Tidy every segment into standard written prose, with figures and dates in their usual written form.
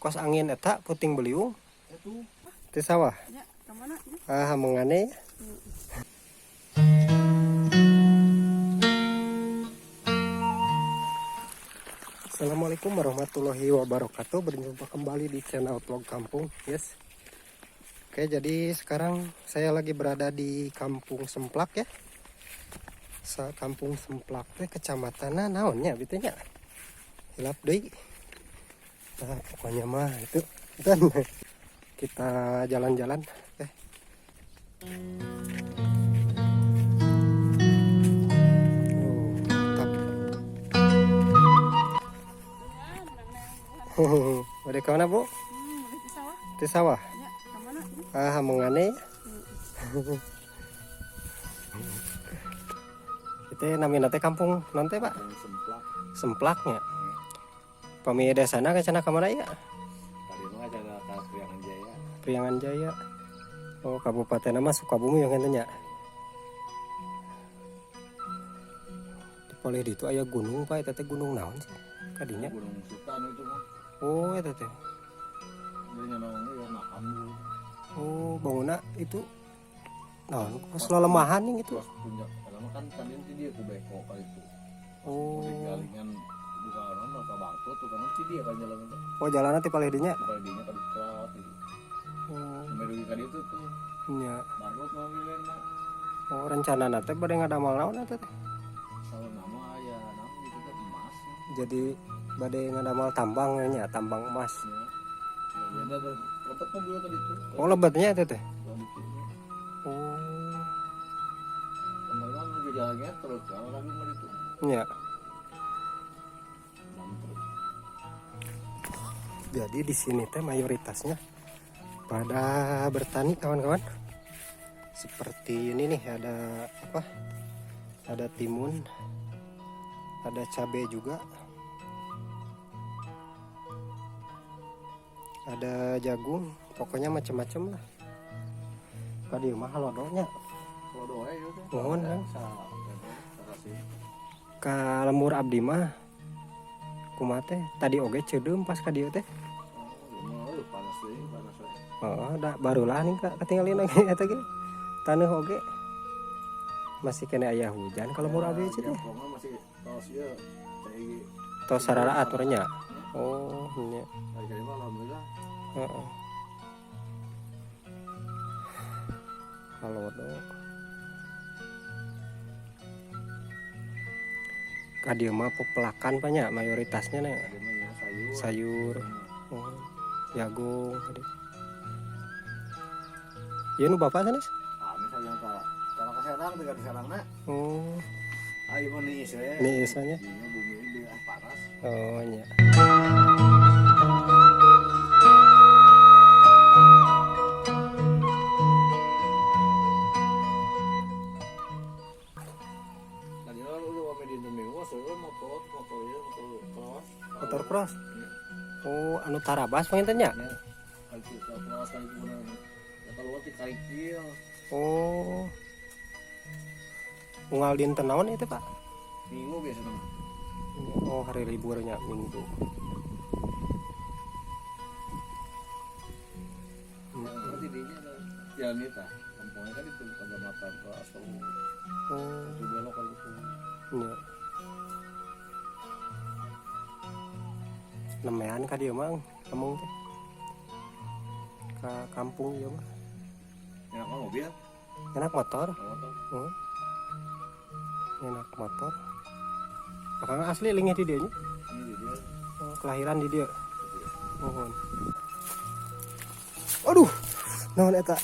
kos angin eta puting beliung Itu di sawah. ya kemana? Mengane. Assalamualaikum warahmatullahi wabarakatuh. Berjumpa kembali di channel vlog kampung, yes. Oke, jadi sekarang saya lagi berada di Kampung Semplak ya. Kampung Semplak teh kecamatan naonnya bitanya. Hilap deui. Nah, pokoknya mah itu dan kita jalan-jalan teh. Bade kemana bu? Di sawah. Di sawah. Ya kemana? Mengane. Itu namanya teh kampung nanti pak. Semplak. Semplaknya. Pami desana ke sana kemana ya? Tadi mah ada ke Priangan Jaya. Priangan Jaya. Oh kabupaten nama Sukabumi yang nya. Di itu aya gunung pak, itu teh gunung naon sih? Kadinya. Gunung Sultan itu mah. Oh itu teh. Dia nyamannya ya makam dulu. Oh bangunna itu naon pas lelemahan nih gitu. Pas punya karena kan tadi dia ku beko kali itu. Oh. Galingan buka orang mah bangku tuh kan dia kan jalan. Oh jalan nanti paling dinya. Paling dinya ka dikat gitu. Oh. Merugi ka ditu tuh. Nya. Baru mobilna. Oh rencana teh bade ngadamal naon eta teh? Kalau nama ya nama itu kan emas. Jadi bade ngadamal tambang nya, tambang emas. Ya ada lebat mobil tadi itu. Oh lebatnya itu teh. Oh. Oh. Kemarin juga jalannya terus kalau lagi mau itu. Nya. Jadi di sini teh mayoritasnya pada bertani kawan-kawan. Seperti ini nih ada apa? Ada timun, ada cabai juga, ada jagung, pokoknya macam-macam lah. Tadi mah halodonya. Halodonya itu. Mohon kan. Kasih. Ka lemur abdi mah kumaha teh tadi oge cedeum pas ka dieu teh. Panas deh. Oh, da barulah nih Kak ketinggalin lagi eta ge. Taneuh oge. Masih kena aya hujan kalau lemur abdi teh. Masih tos ieu. Tos sarara aturnya. Oh, nya. Jadi alhamdulillah. Heeh. Halodo. Ka dieu mah pepelakan banyak mayoritasnya nih. Sayur. Oh, jagung tadi. Iya nu bapak sanes? Misalnya kalau ke Serang tinggal di Serang nak. Oh. Ayo mau niis we. Niis nya. Ini bumi ini panas. Oh nya. Tadi lo udah mau di Indonesia, soalnya motor cross. Motor cross. Oh, anu tarabas pangintennya? Ya. Kalau cross kali kemudian kalau ti kali kieu. Oh. Unggal dinten naon itu, Pak? Minggu biasanya. Oh, hari liburnya Minggu. Berarti dinya jalan itu. Kampungnya kan itu pada mata ke asal. Oh, Itu belok kali itu. iya. Nemean ka dieu mah ngomong teh. Ka kampung ieu mah. Enak mah mobil. Enak motor. Motor. Oh. Enak motor. Akang asli lingih di dieu nya. Ini dia. Oh, kelahiran di dieu. Mohon. Aduh. Naon eta?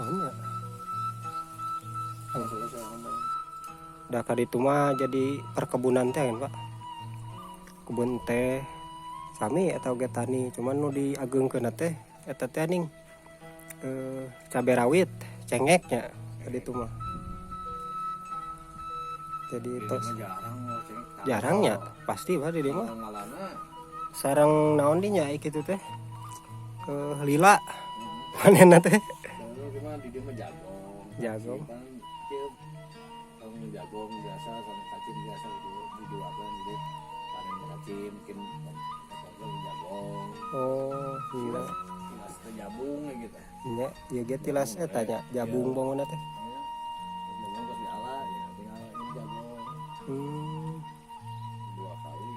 Oh nya. Da ka ditu mah jadi perkebunan teh kan, Pak. Kebun teh sami eta oge tani, cuman nu diageungkeun teh eta teh ning cabai rawit, cengeknya ka ditu mah. Jadi tos jarangnya pasti Pak di dieu mah. Sareng naon di nya kitu teh? Lila. Manehna teh. Jagung. kan kecil kalau jagung biasa sama kacang biasa itu dijualkan jadi panen kacang mungkin apa jagung Oh iya. tilas teh jabung gitu Nya ieu ge tilas eta nya jabung bangunna teh. jagung terus diala ya tinggal ini jagung Hmm. 2 kali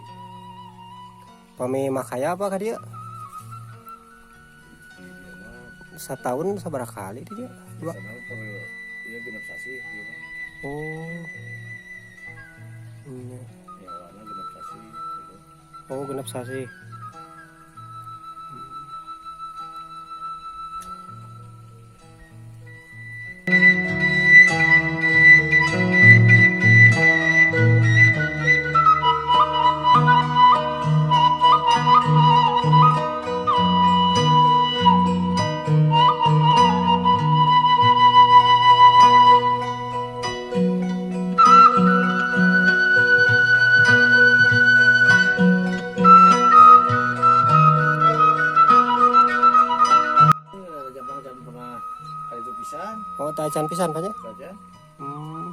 Pami makaya apa ka dia? di dia mah Setahun sabaraha kali di dia? 2. sana per iya genep sasi gitu Oh. Iya. nyawana genep sasi gitu Oh, genep sasi. Jambang jangan pernah kali itu pisan Oh, tacan pisan Pak nya? saja Hmm.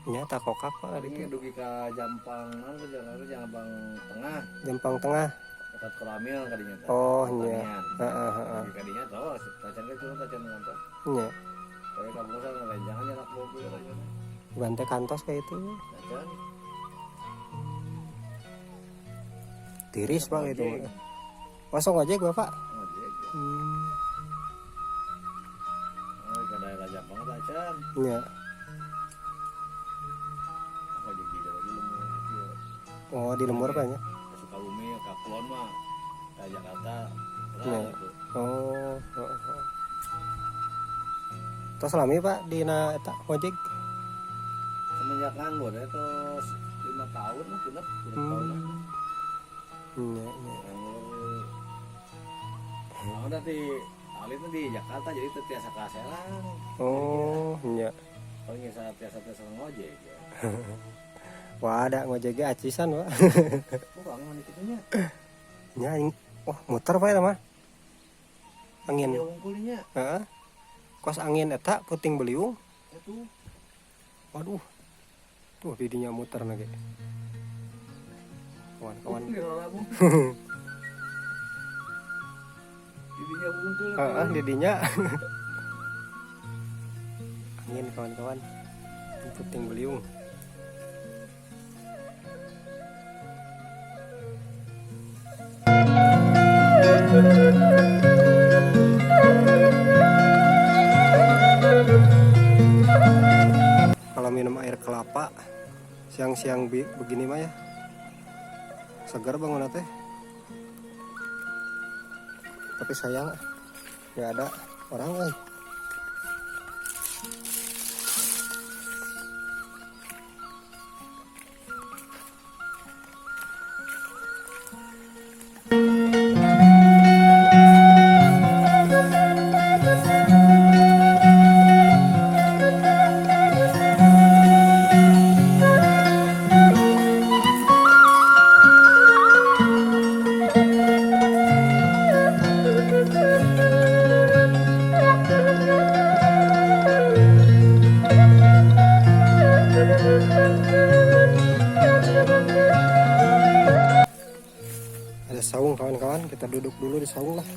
Nya tak kokak Pak ini itu. dugi ka Jampang non ke Jampang tengah Jempang tengah. dekat Koramil kadinya teh. Oh, Pertanian. nya. Heeh. Dugi kadinya tahu tacan ke turun tacan ngantos Nya. kayak kamu kan renjangan anak mobil aja Bante kantos kayak itu. tacan Tiris Pak itu. Ojek. Kosong ojek Bapak. Ojek. Hmm. Oh, ke daerah Jampang tacan Nya. apa jadi lagi lemur kecil Oh, di lemur Pak nya. Sukabumi Kapuan mah ke Jakarta Iya. lah gitu Oh, heeh. Tos lami Pak dina eta ojek. semenjak nganggur ya terus 5 tahun lah genep tahun lah Nya, nya. nganggur nah udah di alit di Jakarta jadi tuh tiasa kaselang Oh, nya. kalau nggak tiasa ngojek ya Wah, ada ngojek ge acisan, Pak. kurang mana kitunya Nya aing wah muter Pak eta mah. Angin. ya wungkulnya Heeh. Kos angin eta puting beliung. itu Waduh. Tuh didinya muter lagi. Kawan-kawan. Didinya wungkul Heeh, didinya. Angin kawan-kawan. Puting beliung. Kalau minum air kelapa siang-siang begini mah ya segar bangun teh. Tapi sayang nggak ada orang eh. Ada saung kawan-kawan, kita duduk dulu di saung lah.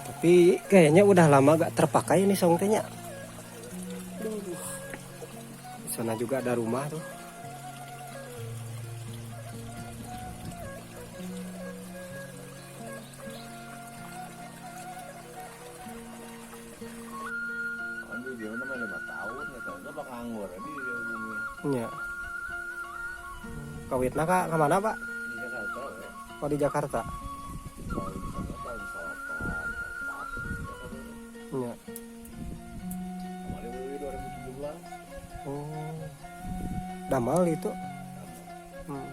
Tapi kayaknya udah lama gak terpakai nih saung tehnya. Di sana juga ada rumah tuh. Aduh dia namanya 5 tahun ya tahun apa nganggur di bumi Iya. Kawitna kak kemana Pak? di Jakarta ya Oh di Jakarta. tahun sana tahun salapan empat Iya. kemarin beli 2017 Oh. Damal itu. Hmm.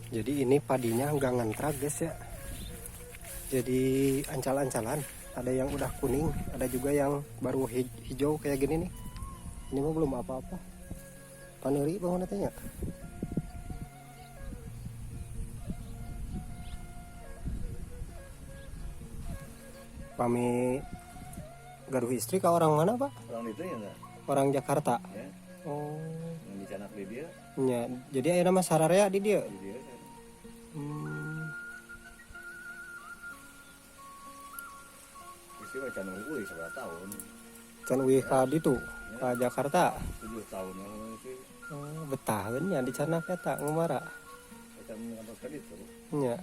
Jadi ini padinya nggak ngantrak guys ya. Jadi ancal-ancalan. Ada yang udah kuning, ada juga yang baru hijau kayak gini nih. Ini mah belum apa-apa. Paneri bang nantinya. Kami gaduh istri ke orang mana pak? Orang itu ya enggak Orang Jakarta. ya, Oh, yang dicanak di dia ya. Jadi ada nama sararea di dia. di dia kan. Hmm, Istri macam nunggu seberapa tahun, can uih ka ditu, ka Jakarta. 7 tahun yang sih Oh, betaheun nya di sana eta ngumara. macam ngantos kali itu. Nya.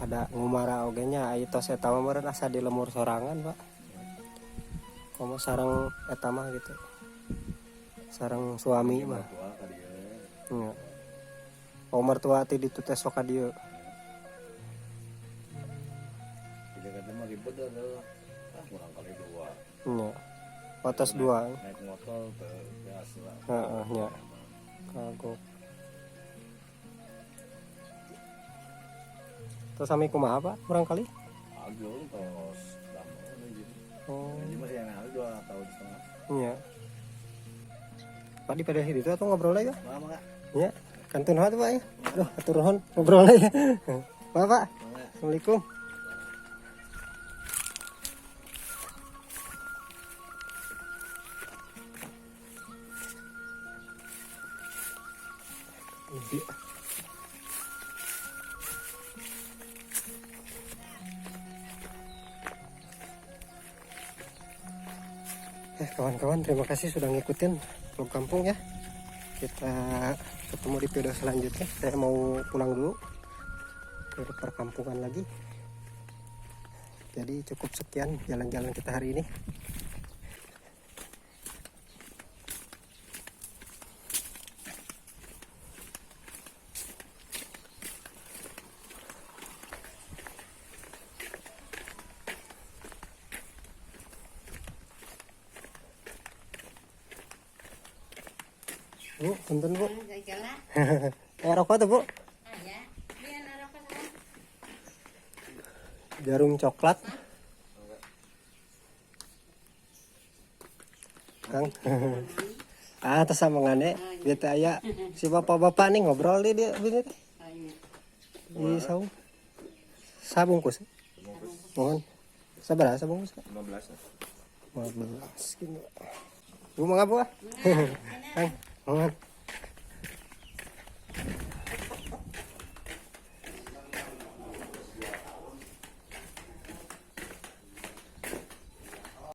Ada ngumara oge nya aya tos eta mah meureun asa di lemur sorangan, Pak. Komo sareng eta mah gitu. Sareng suami mah. Tua ka dia. Nya. Oh mertua ti ditu teh sok ka dieu. Dia kata mah ribet dah. Kurang kali 2. Nya. Atas dua. Naik motor ke gas lah. Heeh, nya. Kagok. Terus sami kumaha, Pak? Kurang kali? Agung terus lama gitu. Oh, Ini masih yang lalu 2 tahun setengah. nya. Pak di pada itu atau ngobrol lagi, Pak? Lama enggak? Ya, kantun tuh Pak ya. Aduh, atur nuhun ngobrol lagi. Pak, Pak. Enggak. Assalamualaikum. Kawan-kawan, terima kasih sudah ngikutin vlog kampung ya. Kita ketemu di video selanjutnya. Saya mau pulang dulu ke perkampungan lagi. Jadi cukup sekian jalan-jalan kita hari ini. Bu, punten Bu. Rokok tuh Bu. Jarum coklat. Kang. Atas samangannya dia teh aya si bapak-bapak nih ngobrol dia begini teh. Di saung. Sabungkus. Mohon. Sabar sabungkus. 15. 15 gitu. Bu mau ngapa? Kang, mohon.